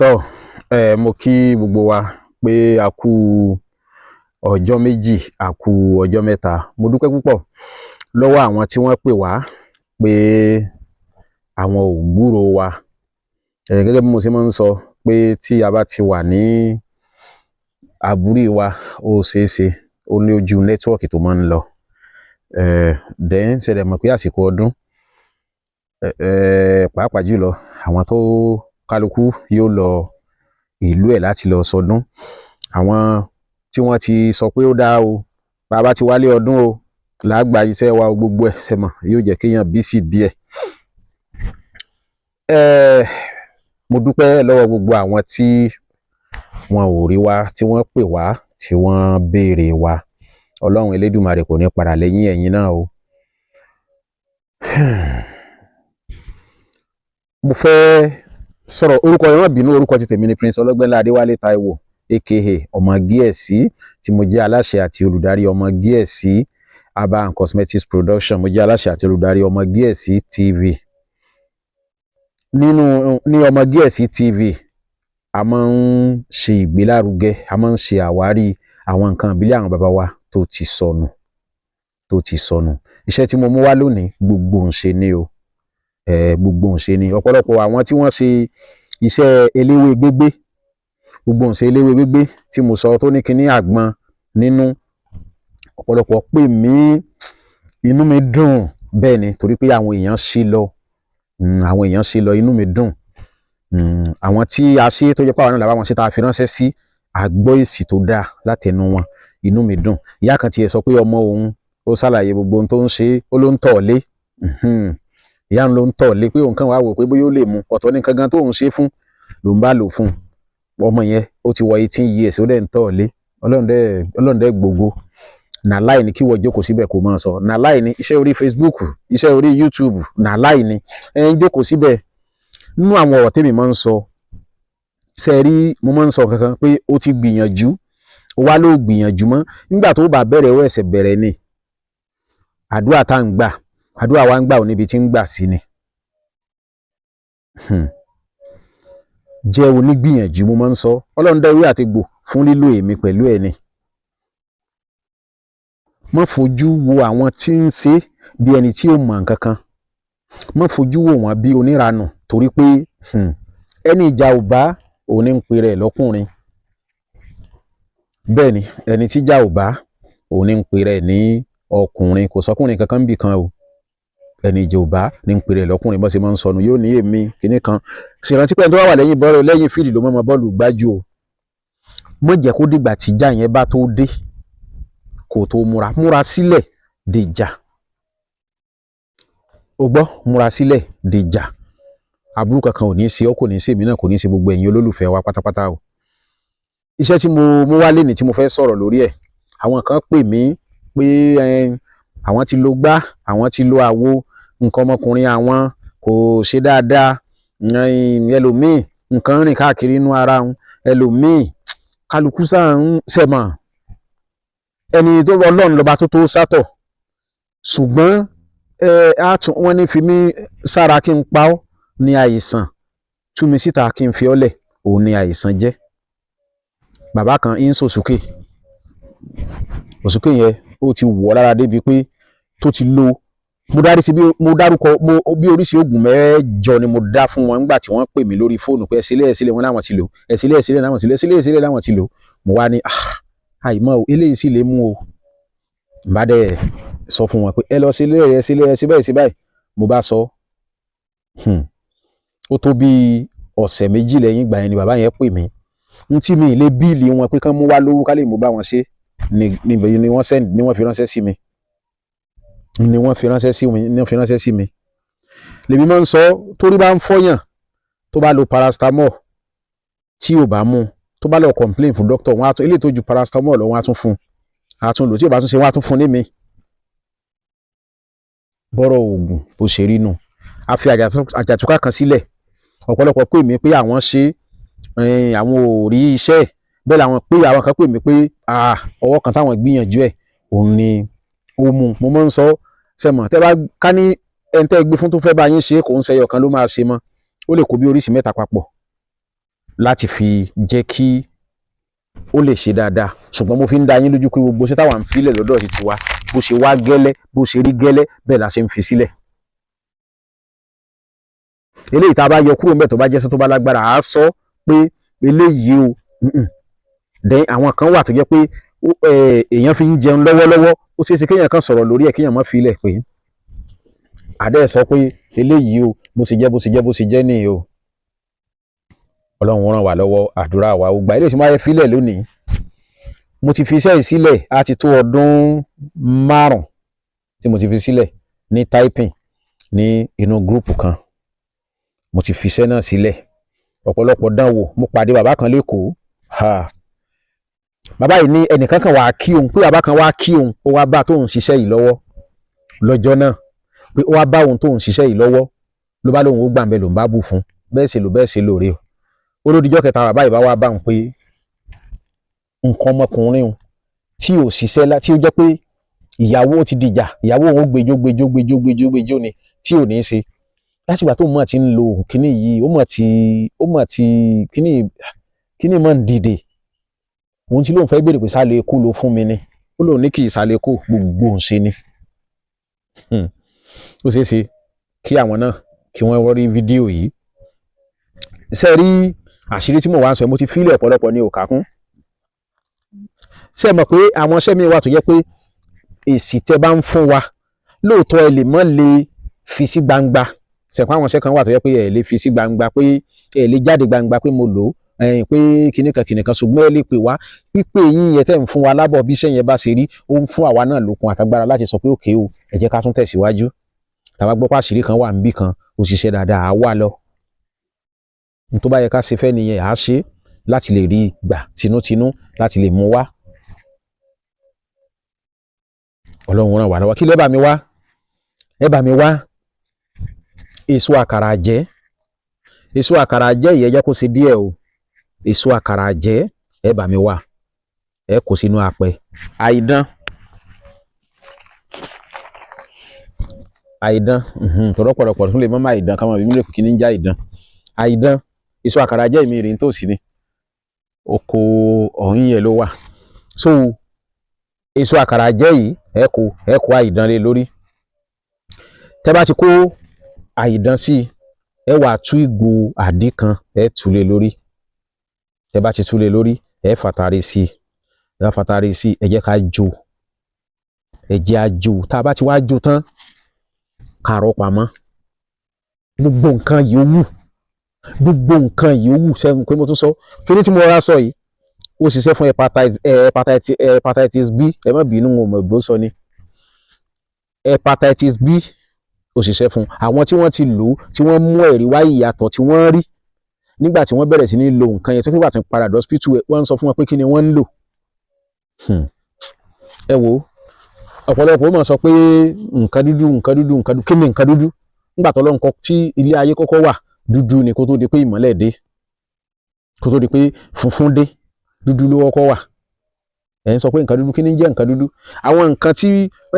Tọ́ mo kí gbogbo wa pé a kú ọjọ́ méjì, a kú ọjọ́ mẹ́ta. Mo dúpẹ́ púpọ̀ lọ́wọ́ àwọn tí wọ́n pè wá pé àwọn ò gbúròó wa. Gẹ́gẹ́ bí mo ṣe máa ń sọ pé tí a bá ti wà ní àbúrí wa, ó ṣeé ṣe ó ní ojú nẹ́tíwọ̀kì tó máa ń lọ. Then ṣẹlẹ̀ mọ̀ pé àsìkò ọdún, pàápàá jùlọ àwọn tó kálukú yóò lọ ìlú ẹ̀ láti lọ sọdún. Àwọn tí wọ́n ti sọ pé ó dáa o, bàbá ti wálé ọdún o, làágbà iṣẹ́ wa gbogbo ẹ̀ sẹ́mọ̀ yóò jẹ́ kéèyàn bísí díẹ̀. Mo dúpẹ́ lọ́wọ́ gbogbo àwọn tí wọn ò rí wa, tí wọ́n pè wá, tí wọ́n béèrè wa. Ọlọ́run Elédùmarè kò ní padà lẹ́yìn ẹ̀yin náà o. Mo fẹ́ sọ̀rọ̀ orúkọ yẹn, má bínú, orúkọ ti tèmi ni Prince Ọlọ́gbẹ́nlá Adéwálé Táíwò aka ọmọ Gíẹ̀sí, tí mo jẹ́ aláṣẹ àti olùdarí ọmọ Gíẹ̀sí Herbal and Cosmetics Production. Mo jẹ́ aláṣẹ àti olùdarí ọmọ Gíẹ̀sí TV. Ní ọmọ Gíẹ̀sí TV, a máa ń ṣe ìgbélárugẹ, a máa ń ṣe àwárí àwọn nǹkan ìbílẹ̀ àwọn bàbá wa tó ti sọnù. Iṣẹ́ tí mo mú wá lónìí, Gbogbonse ni o. Gbogbonse ni ọ̀pọ̀lọpọ̀ àwọn tí wọ́n ṣe iṣẹ́ eléwé gbégbé, Gbogbonse eléwé gbégbé tí mo sọ tó ní kinní àgbọn nínú. Ọ̀pọ̀lọpọ̀ pè mí, inú mi dùn, bẹ́ẹ̀ ni, torí pé àwọn èèyàn ṣe lọ, inú mi dùn. Àwọn tí a ṣe tó jẹ́ pé àwọn náà làwọn àwọn ṣe tá a fi ránṣẹ́ sí, àgbọ́ èsì tó dáa látẹnu wọn, inú mi dùn. Ìyá kan tiẹ̀ sọ pé ọmọ òun ó ṣàlàyé gbogbo ohun tó ń ṣe, ó ló ń tọ̀ lé. Ìyá ń ló ń tọ̀ lé pé òun kàn wá wò pé bóyá ó lè mu, ọ̀tọ̀ ní nǹkan gan tó ń ṣe fún ló ń bá lò fún. Ọmọ yẹn ó ti wọ 18 years, ó dẹ̀ ń tọ̀ lé. Ọlọ́run dẹ̀ gbogbo. Nàláì ni kí wọ́n jókòó síbẹ̀ kó máa sọ. Nàláì ni iṣẹ́ orí Facebook, iṣẹ́ orí YouTube, nàláì ni ń jókòó síbẹ̀. Nínú àwọn ọ̀rọ̀ tèmi máa ń sọ, ṣe mo máa ń sọ kankan pé ó ti gbìyànjú, ó wá ló gbìyànjú mọ́. Nígbà tó bá bẹ̀rẹ̀ ó ẹsẹ̀ bẹ̀rẹ̀ ni. Àdúrà tá ń gbà, àdúrà wa ń gbà ò níbi tí ń gbà sí ni. Jẹ́ onígbìyànjú, mo máa ń sọ. Ọlọ́run dá ewé àtegbò fún lílò èmi pẹ̀lú ẹ̀ ni. Má fojú wo àwọn tí ń ṣe bí ẹni tí ò mọ̀ nǹkan kan. Má fojú wo wọn bí oníranù, torí pé ẹni ìjà ò bá òní ń pe rẹ̀ lọ́kùnrin. Bẹ́ẹ̀ ni, ẹni tí ìjà ò bá òní ń pe rẹ̀ ní ọkùnrin. Kò sọkùnrin kankan bì kan o. Ẹni ìjà ò bá ní ń pe rẹ̀ lọ́kùnrin. Bó ṣe máa ń sọnù, yóò ní èmi kinní kan. Ṣèrántí pé ẹni tó wà lẹ́yìn fíìdì ló mọ́ bọ́ọ̀lù gbájú o. Má jẹ́ kó dìgbà tí ìjà yẹn bá tó dé kó tó múra sílẹ̀ dé ìjà. O gbọ́, múra sílẹ̀ dé ìjà. Aburú kankan ò ní ṣe ọ́, kò ní ṣe èmi náà, kò ní ṣe gbogbo ẹ̀yin olólùfẹ́ wa pátápátá o. Iṣẹ́ tí mo mú wá lénìí tí mo fẹ́ sọ̀rọ̀ lórí ẹ̀, àwọn kan pè mí pé àwọn ti lo gbá, àwọn ti lo àwo, nǹkan ọmọkùnrin àwọn kò ṣe dáadáa. Ẹlòmíì nǹkan rìn káàkiri inú ara wọn, ẹlòmíì kálukú sáà ń sẹ̀mọ̀. Ẹni tó Ọlọ́run lọ́ba tó sátọ̀, ṣùgbọ́n wọ́n ní fi mí sára kí n pa ọ́ ní àìsàn, tú mi síta kí n fi ọ́ lẹ̀, òun ni àìsàn jẹ́. Bàbá kan ń sòsókè, òsókè yẹn ó ti wọ̀ lára débi pé tó ti lo, mo dárúkọ bí oríṣi oògùn mẹ́jọ ni mo dá fún wọn nígbà tí wọ́n pè mí lórí fóònù pé ẹsílẹ̀ wọn láwọn ti lò, ẹsílẹ̀ láwọn ti lò. Mo wá ní àìmọ́ o, eléyìí sì lè mú o. Bá dẹ̀ sọ fún wọn pé ẹ lọ sílẹ̀ báyìí. Mo bá sọ, ó tó bí ọ̀sẹ̀ méjì lẹ́yìn ìgbà yẹn ni bàbá yẹn pè mí. Tí mi lè bíìlì wọn pé kán mú wá lówó ká lè mú bá wọn ṣe ni wọ́n fi ránṣẹ́ sí mi. Lèmi máa ń sọ, torí bá ń fọyàn tó bá lo paracetamol tí ò bá mú, tó bá lọ complain fún doctor, wọn á tún eléyìí tó ju paracetamol lọ, wọn á tún fún, á tún lò, tí ò bá tún ṣe wọn á tún fún ní mi. Bọ́rọ̀ oògùn bó ṣe rí nù. A fi àjàtúká kan sílẹ̀. Ọ̀pọ̀lọpọ̀ pè mí pé àwọn ṣe, àwọn ò rí iṣẹ́. Bẹ́ẹ̀ làwọn kan pè mí pé ọwọ́ kan táwọn gbìyànjú ẹ̀ òun ni ó mú. Mo máa ń sọ sẹ́mọ̀, tẹ́ bá ká ní ẹni tẹ́ gbé fún tó fẹ́ bá yín ṣe kò ń ṣẹyọ kan ló máa ṣe mọ́. Ó lè kó bí oríṣi mẹ́ta papọ̀ láti fi jẹ́ kí ó lè ṣe dáadáa, ṣùgbọ́n mo fi ń dá yín lójú pé gbogbo iṣẹ́ táwa ń filẹ̀ lọ́dọ̀ ti tiwa bó ṣe wá gẹ́lẹ́ bó ṣe rí gẹ́lẹ́ bẹ́ẹ̀ la ṣe ń fi sílẹ̀. Eléyìí tá a bá yọ kúrò ńbẹ̀ tó bá jẹ́sẹ́ tó bá lágbára á sọ pé eléyìí o then àwọn kan wà tó jẹ́ pé èèyàn fi ń jẹun lọ́wọ́lọ́wọ́ ó ṣeé ṣe kéèyàn kan sọ̀rọ̀ lórí ẹ̀ kéèyàn má filẹ̀ pé àdẹ́ sọ pé eléyìí o bó ṣe jẹ́ nìyí o. Ọlọ́run ràn wá lọ́wọ́, àdúrà wa ó gbà. Eléyìí tí mo máa filẹ̀ lónìí mo ti fi iṣẹ́ yìí sílẹ̀ á ti tó ọdún 5 tí mo ti fi sílẹ̀ ní typing ní inú gúrùpù kan. Mo ti fi iṣẹ́ náà sílẹ̀ ọ̀pọ̀lọpọ̀ dánwò. Mo pàdé bàbá kan lẹ́kọ̀ọ́, bàbá yìí ní ẹnìkan kan wá kí òun pé bàbá kan wá kí òun ó wá bá tóun ṣiṣẹ́ yìí lọ́wọ́ lọ́jọ́ náà pé ó wá bá òun tóun ṣiṣẹ́ yìí lọ́wọ́ ló bá lóun ó gbà ń bẹ lòun bá bù fún bẹ́ẹ̀ ṣe lóore o. Ó ló dijọ́ kẹta bàbá yìí bá wá bá òun pé nǹkan ọmọkùnrin òun tí ò ṣiṣẹ́ tí ó jẹ́ pé ìyàwó ti dìjà, ìyàwó òun ó gbẹjọ́ ni tí ò ní í ṣe láti ìgbà tó mọ̀ ti ń lo kíní yìí ó mọ̀ ti kíní mọ̀ ń dìde. Òun tí lóun fẹ́ béèrè pé sálẹ̀ ekú ló fún mi ni ó lóun ní kì í sálẹ̀ ekú Gbogbonse ni. Ó ṣeé ṣe kí àwọn náà kí wọ́n rí fídíò yìí. Ṣé rí àṣírí tí mo wá ń sọ mo ti fílẹ̀ ọ̀pọ̀lọpọ̀ ní òkà kún. Ṣé ẹ mọ̀ pé àwọn iṣẹ́ mi wà tó jẹ́ pé èsì tẹ́ bá ń fún wa lóòótọ́ ẹ lè mọ́ lè fi sí gbangba. Ṣẹ̀pọ̀ àwọn iṣẹ́ kan wà tó jẹ́ pé ẹ lè fi sí gbangba pé ẹ lè jáde gbangba pé mo lò ó pé kìnìkan ṣùgbọ́n ẹ lè pè wá pípé yín yẹn tẹ́ ń fún wa lábọ̀ bí iṣẹ́ yẹn bá ṣe rí ó ń fún àwa náà lókun àtagbára láti sọ pé òkè o ẹ jẹ́ ká tún tẹ̀síwájú. Tàbá gbọ́ pàṣírí kan wà níbì kan ó ṣiṣẹ́ dáadáa á wà lọ. N tó bá yẹ ká ṣe fẹ́ nìyẹn á ṣe láti lè rí gbà tinútinú láti lè mú wá. Ọlọ́run ràn wá lọ́wọ́. Kí lẹ́ bá mi wá? Ẹ bá mi wá èso àkàrà jẹ́. Èso àkàrà jẹ́ ìyẹn jẹ́ kó ṣe díẹ̀ o. Èso àkàrà jẹ́ ẹ bá mi wá ẹ kó sínú apẹ. Àìdán tọ̀rọ̀pọ̀lọpọ̀ tún lè mọ́ máa ìdán káwọn ìbílẹ̀ kò kí ní já ìdán. Àìdán èso àkàrà jẹ́ ìmí ìrìn tòsí ni oko ọ̀hún yẹn ló wà. So èso àkàrà jẹ́ yìí ẹ kó àìdán lé lórí. Tẹ́ bá ti kó àìdán sí ẹ wá tú ìgò àdí kan ẹ tú lé lórí. Tẹ́ bá ti tú lé lórí ẹ fàtàrí sí ẹ jẹ́ ká jó ẹ jẹ́ á jó. Tá a bá ti wá jó tán kàrọ̀ pamọ́. Gbogbo nǹkan yòówù sẹ́gun pé mo tún sọ kíní tí mo rà sọ yìí ó ṣiṣẹ́ fún hepatitis B ẹ má bínú mo mọ̀ bó sọ ni hepatitis B ó ṣiṣẹ́ fún àwọn tí wọ́n ti lò ó tí wọ́n mú ẹ̀rí wá ìyàtọ̀ tí wọ́n rí nígbà tí wọ́n bẹ̀rẹ̀ sí ní lo nǹkan yẹn tó nígbà tí wọ́n padà hospital wọ́n ń sọ fún wọn pé kí ni wọ́n ń lò. Ẹ wo ọ̀pọ̀lọpọ̀ ó mọ̀ sọ pé nǹkan dúdú kí ni nǹkan dúdú nígbà tó lọ́nkọ tí ilé ayé kọ́kọ́ wà dúdú ni kó tó di pé ìmọ́lẹ̀ dé kó tó di pé funfun dé dúdú ló kọ́kọ́ wà. Ẹ̀ ń sọ pé nǹkan dúdú kí ni jẹ́ nǹkan dúdú? Àwọn nǹkan tí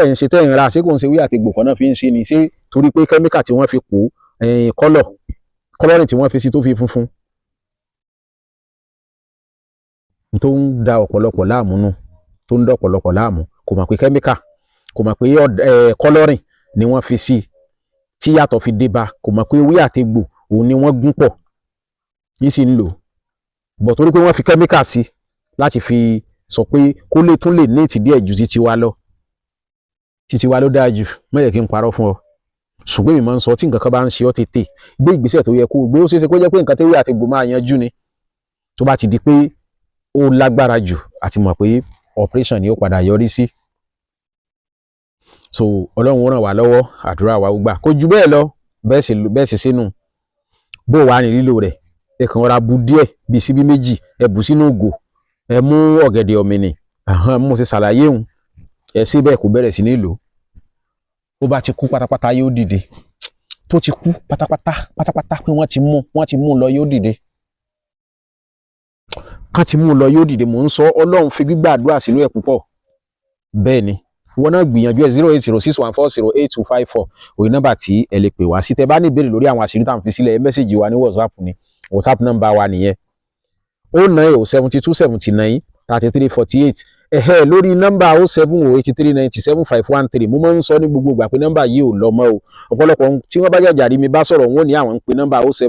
ẹ̀ ń ṣe tẹ́ ń ra ṣé kò ń ṣe wí àti gbòkan náà fi ń ṣe ni ṣé torí pé kẹ́míkà tí wọ́n fi pò kọ́lọ́rìn tí wọ́n fi sí tó fi funfun tó ń da ọ̀pọ̀lọpọ̀ láàmú nù tó ń dá ọ̀pọ̀lọpọ̀ láàmú kò mọ̀ pé kẹ́míkà kò mọ̀ pé kọ́lọ́rìn ni wọ́n fi sí tí yàtọ̀ fi dé bá kò mọ̀ pé ewé àti egbò òun ni wọ́n gún pọ̀ yìí sì ń lò bọ̀ torí pé wọ́n fi kẹ́míkà sí láti fi sọ pé kó lè tún lè ní ìtì díẹ̀ ju títí wa lọ títí wa ló dáa jù má yẹ kí n parọ́ fún ọ ṣùgbọ́n èmi máa ń sọ tí nǹkan kan bá ń ṣe ọ́ tètè gbé ìgbésẹ̀ tó yẹ kó gbé ó ṣeé ṣe kó jẹ́ pé nǹkan tẹ́wé àti egbò máa yanjú ni tó bá ti di pé ó lágbára jù àti mọ̀ pé operation ni ó padà yọrí sí. So Ọlọ́run ràn wá lọ́wọ́ àdúrà wa gbà kó ju bẹ́ẹ̀ lọ bẹ́ẹ̀ sì sínú bó wà ní lílò rẹ̀ ẹ kàn ra bu díẹ̀ bí síbí méjì ẹ bù sínú ògò ẹ mú ọ̀gẹ̀dẹ̀ ọ̀mìnì mo ṣe ṣàlàyé òun ẹ sí bẹ́ẹ̀ kó bẹ̀rẹ̀ sí ní lò ó bá ti kú pátápátá yóò dìde tó ti kú pátápátá pé wọ́n ti mú lọ yóò dìde kán ti mú lọ yóò dìde mò ń sọ Ọlọ́run fi gbígbàdúrà sínú ẹ̀ púpọ̀ bẹ́ẹ̀ ni wọn náà gbìyànjú ẹ 08061408254 òyìn nọ́mbà tí ẹ lè pè wá sí tẹ́ bá ní ìbéèrè lórí àwọn àṣírí tá à ń fi sílẹ̀ ẹ mẹ́sẹ̀gì wa ní WhatsApp ni WhatsApp nọ́mbà wa nìyẹn 09072793348 lórí nọ́mbà 07083975513 mo máa ń sọ ní gbogbo ìgbà pé nọ́mbà yìí ò lọ mọ́ o. ọ̀pọ̀lọpọ̀ tí wọ́n bá jàjà rí mi bá sọ̀rọ̀ wọn ò ní àwọn ń pe nọ́mbà 07